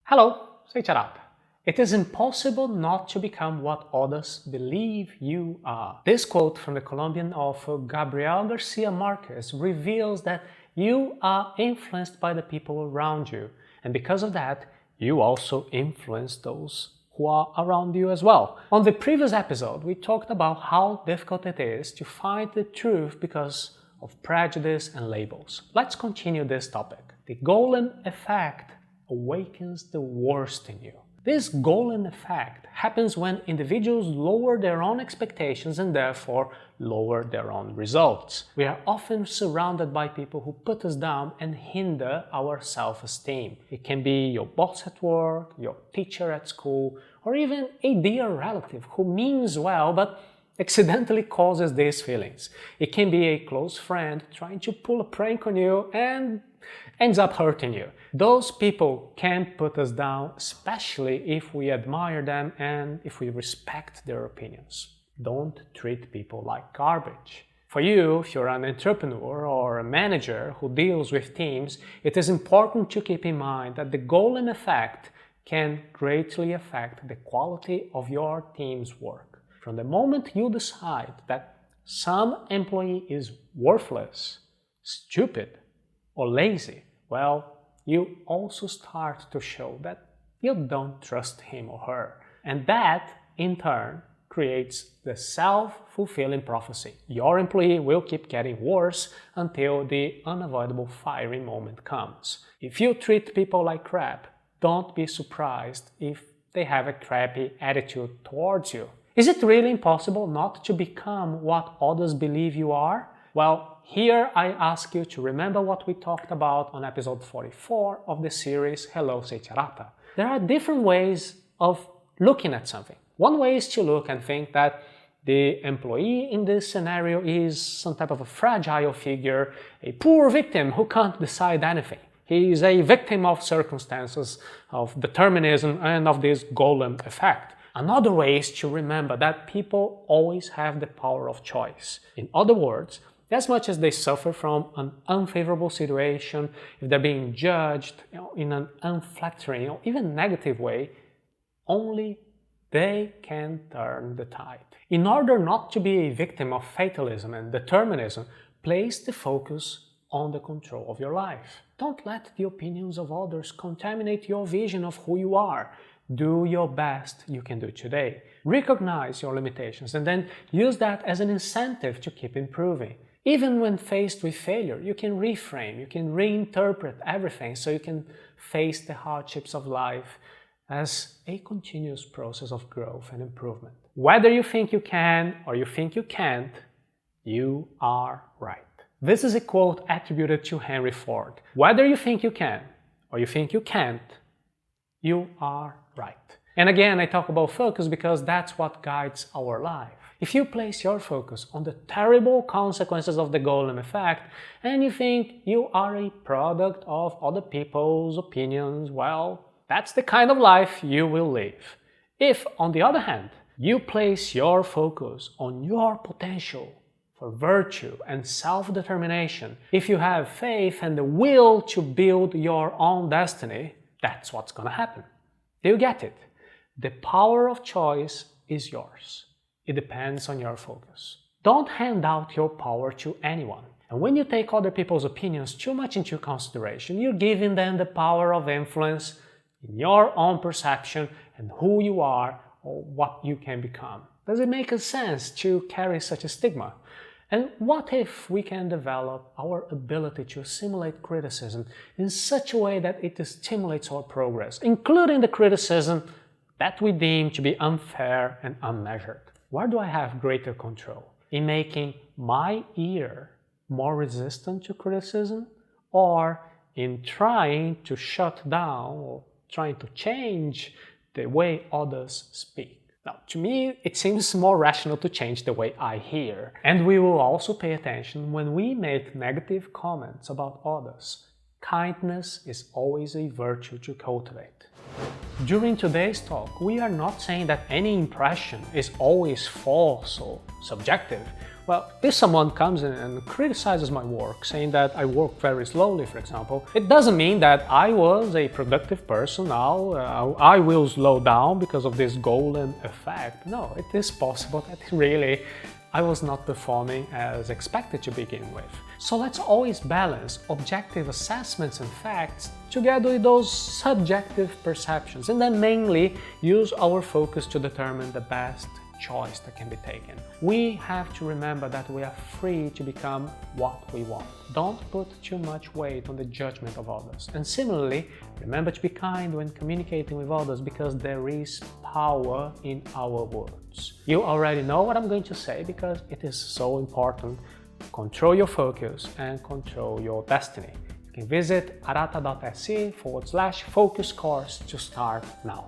Hello, Seiiti Arata. It is impossible not to become what others believe you are. This quote from the Colombian author Gabriel García Márquez reveals that you are influenced by the people around you, and because of that, you also influence those who are around you as well. On the previous episode, we talked about how difficult it is to find the truth because of prejudice and labels. Let's continue this topic. The golem effect awakens the worst in you. This golem effect happens when individuals lower their own expectations and therefore lower their own results. We are often surrounded by people who put us down and hinder our self-esteem. It can be your boss at work, your teacher at school, or even a dear relative who means well but accidentally causes these feelings. It can be a close friend trying to pull a prank on you and ends up hurting you. Those people can put us down, especially if we admire them and if we respect their opinions. Don't treat people like garbage. For you, if you're an entrepreneur or a manager who deals with teams, it is important to keep in mind that the golem effect can greatly affect the quality of your team's work. From the moment you decide that some employee is worthless, stupid, or lazy, well, you also start to show that you don't trust him or her. And that, in turn, creates the self-fulfilling prophecy. Your employee will keep getting worse until the unavoidable firing moment comes. If you treat people like crap, don't be surprised if they have a crappy attitude towards you. Is it really impossible not to become what others believe you are? Well, here I ask you to remember what we talked about on episode 44 of the series Hello, Seiiti Arata. There are different ways of looking at something. One way is to look and think that the employee in this scenario is some type of a fragile figure, a poor victim who can't decide anything. He is a victim of circumstances, of determinism, and of this golem effect. Another way is to remember that people always have the power of choice. In other words, as much as they suffer from an unfavorable situation, if they're being judged in an unflattering or even negative way, only they can turn the tide. In order not to be a victim of fatalism and determinism, place the focus on the control of your life. Don't let the opinions of others contaminate your vision of who you are. Do your best you can do today. Recognize your limitations and then use that as an incentive to keep improving. Even when faced with failure, you can reframe, you can reinterpret everything so you can face the hardships of life as a continuous process of growth and improvement. Whether you think you can or you think you can't, you are right. This is a quote attributed to Henry Ford. Whether you think you can or you think you can't, you are right. And again, I talk about focus because that's what guides our life. If you place your focus on the terrible consequences of the golem effect and you think you are a product of other people's opinions, well, that's the kind of life you will live. If, on the other hand, you place your focus on your potential for virtue and self-determination, if you have faith and the will to build your own destiny, that's what's gonna happen. Do you get it? The power of choice is yours. It depends on your focus. Don't hand out your power to anyone. And when you take other people's opinions too much into consideration, you're giving them the power of influence in your own perception and who you are or what you can become. Does it make sense to carry such a stigma? And what if we can develop our ability to assimilate criticism in such a way that it stimulates our progress, including the criticism that we deem to be unfair and unmeasured? Where do I have greater control? In making my ear more resistant to criticism, or in trying to shut down or trying to change the way others speak? Now, to me, it seems more rational to change the way I hear. And we will also pay attention when we make negative comments about others. Kindness is always a virtue to cultivate. During today's talk, we are not saying that any impression is always false or subjective. Well, if someone comes in and criticizes my work, saying that I work very slowly, for example, it doesn't mean that I was a productive person now, I will slow down because of this golden effect. No, it is possible that really I was not performing as expected to begin with. So let's always balance objective assessments and facts together with those subjective perceptions, and then mainly use our focus to determine the best choice that can be taken. We have to remember that we are free to become what we want. Don't put too much weight on the judgment of others. And similarly, remember to be kind when communicating with others, because there is power in our words. You already know what I'm going to say because it is so important. Control your focus and control your destiny. You can visit arata.se/focus course to start now.